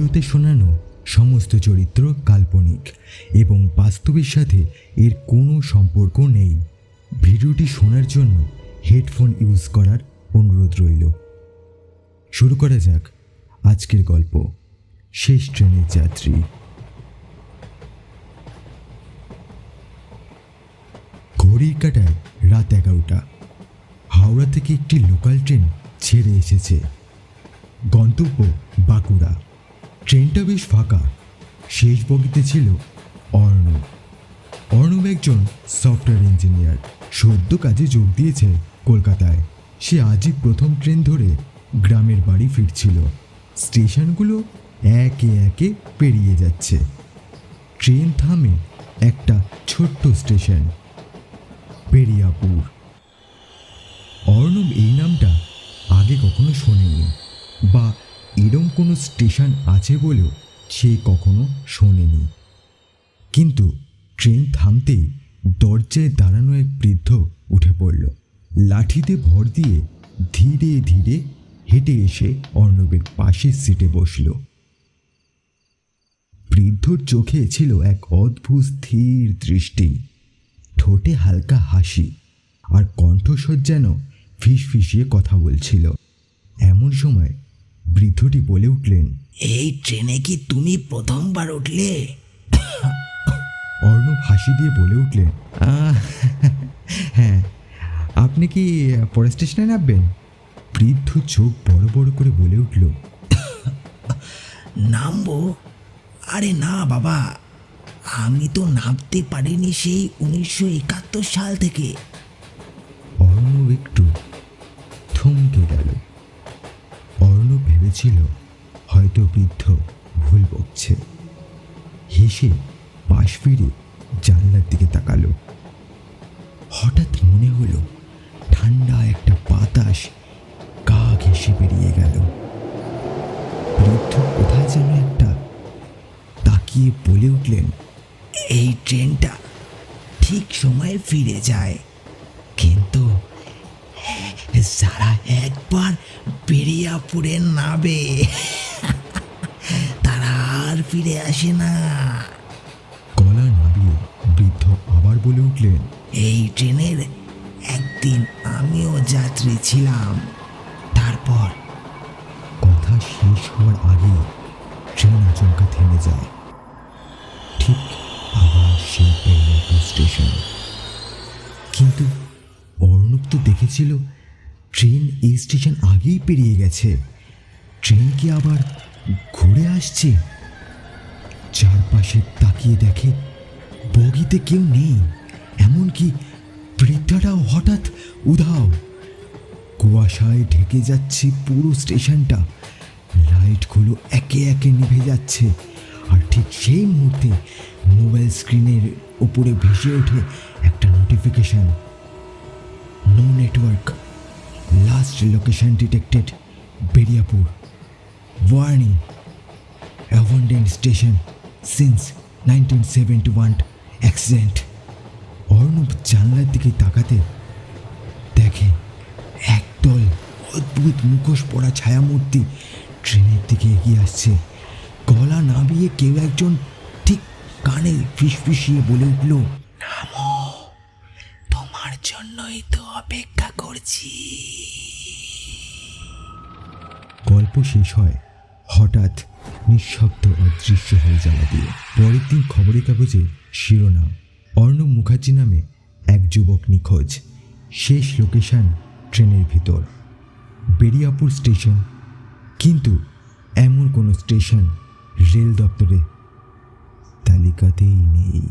ভিডিওতে শোনানো সমস্ত চরিত্র কাল্পনিক এবং বাস্তবের সাথে এর কোনো সম্পর্ক নেই। ভিডিওটি শোনার জন্য হেডফোন ইউজ করার অনুরোধ রইল। শুরু করা যাক আজকের গল্প, শেষ ট্রেনের যাত্রী। ঘড়ির কাঁটায় রাত 11টা। হাওড়া থেকে একটি লোকাল ট্রেন ছেড়ে এসেছে। গন্তব্য বাঁকুড়া। ট্রেনটা বেশ ফাঁকা। শেষ বগিতে ছিল অর্ণব একজন সফটওয়্যার ইঞ্জিনিয়ার, সদ্য কাজে যোগ দিয়েছে কলকাতায়। সে আজই প্রথম ট্রেন ধরে গ্রামের বাড়ি ফিরছিল। স্টেশনগুলো একে একে পেরিয়ে যাচ্ছে। ট্রেন থামে একটা ছোট্ট স্টেশন, বেরিয়াপুর। অর্ণব এই নামটা আগে কখনো শোনেনি, বা এরম কোনো স্টেশন আছে বলেও সে কখনো শোনেনি। কিন্তু ট্রেন থামতেই দরজায় দাঁড়ানো এক বৃদ্ধ উঠে পড়ল। লাঠিতে ভর দিয়ে ধীরে ধীরে হেঁটে এসে অর্ণবের পাশের সিটে বসল। বৃদ্ধর চোখে ছিল এক অদ্ভুত স্থির দৃষ্টি, ঠোঁটে হালকা হাসি, আর কণ্ঠস্বর যেন ফিসফিসিয়ে কথা বলছিল। এমন সময় বৃদ্ধটি বলে উঠলেন, এই ট্রেনে কি তুমি প্রথমবার উঠলে? অর্ণব হাসি দিয়ে বলে উঠলেন, হ্যাঁ। আপনি কি পরে স্টেশনে নামবেন? বৃদ্ধ চোখ বড় বড় করে বলে উঠল, নামবো? আরে না বাবা, আমি তো নামতে পারিনি সেই 1971 সাল থেকে। অর্ণব একটু থমকে গেল। অর্ণব ভেবেছিল হয়তো বৃদ্ধ ভুল বকছে। হেসে পাশ ফিরে জানলার দিকে তাকালো। হঠাৎ মনে হলো ঠান্ডা একটা বাতাস গা ঘেঁষে বেরিয়ে গেল। বৃদ্ধ কোথায় যেন একটা তাকিয়ে বলে উঠলেন, এই ট্রেনটা ঠিক সময়ে ফিরে যায়, কিন্তু যারা একবার বেরিয়াপুরে নামে তারা আর ফিরে আসে না। গলা নাড়িয়ে বৃদ্ধ আবার বলে উঠলেন, এই ট্রেনের একদিন আমিও যাত্রী ছিলাম। তারপর কথা শেষ হওয়ার আগে ট্রেন আচমকা থেমে যায়। ঠিক আবার সেই বেরিয়াপুর স্টেশন। কিন্তু অর্ণব তো দেখেছিল ট্রেন এই স্টেশন আগেই পেরিয়ে গেছে। ট্রেন কি আবার ঘুরে আসছে? চারপাশে তাকিয়ে দেখে বগিতে কেউ নেই, এমনকি বৃদ্ধাটাও হঠাৎ উধাও। কুয়াশায় ঢেকে যাচ্ছে পুরো স্টেশনটা। লাইটগুলো একে একে নিভে যাচ্ছে, আর ঠিক সেই মুহূর্তে মোবাইল স্ক্রিনের উপরে ভেসে ওঠে একটা notification, no network, last location detected, Beriyapur, warning, abandoned station since 1971, accident. Arnab জানলার দিকে তাকাতে দেখে একদল অদ্ভুত মুখোশ পরা ছায়ামূর্তি ট্রেনের দিকে এগিয়ে আসছে। গলা নামিয়ে কেউ একজন ঠিক কানে ফিসফিসিয়ে বলে উঠল, নামো, তোমার জন্যই তো অপেক্ষা করছি। গল্প শেষ হয় হঠাৎ নিঃশব্দ অদৃশ্য হয়ে যাওয়া দিয়ে। পরের দিন খবরের কাগজে শিরোনাম, অর্ণব মুখার্জি নামে এক যুবক নিখোঁজ। শেষ লোকেশন ট্রেনের ভিতর, বেরিয়াপুর স্টেশন। কিন্তু এমন কোনো স্টেশন রেল দপ্তরে তালিকাতেই নেই।